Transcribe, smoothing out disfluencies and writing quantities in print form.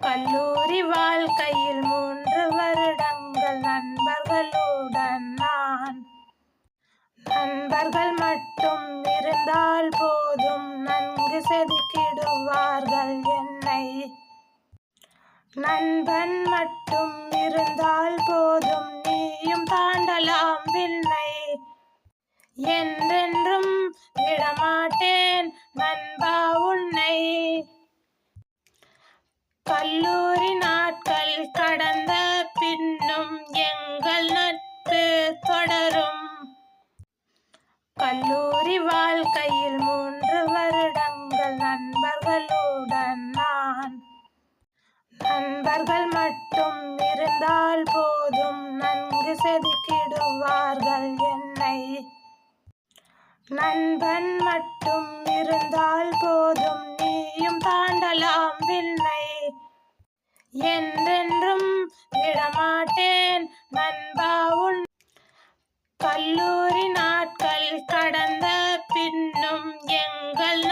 கல்லூரி வாழ்க்கையில் 3 வருடங்கள் நண்பர்களுடன் நான். நண்பர்கள் மட்டும் இருந்தால் போதும், நன்கு செதுக்கிடுவார்கள் என்னை. நண்பன் மட்டும் இருந்தால் போதும், நீயும் தாண்டலாம் விண்ணை. என்றென்றும் விடமாட்டேன் நண்பா உன்னை. கல்லூரி நாட்கள் கடந்த பின்னும் எங்கள் நட்பு தொடரும். கல்லூரி வாழ்க்கையில் 3 வருடங்கள் நண்பர்களுடன் நான். நண்பர்கள் மட்டும் இருந்தால் போதும், நன்கு செதுக்கிடுவார்கள் என்னை. நண்பன் மட்டும் இருந்தால் போதும், நீயும் தாண்டலாம் விண்ணை. என்றென்றும் விடமாட்டேன் நண்பா உன். கல்லூரி நாட்கள் கடந்த பின்னும் எங்கள்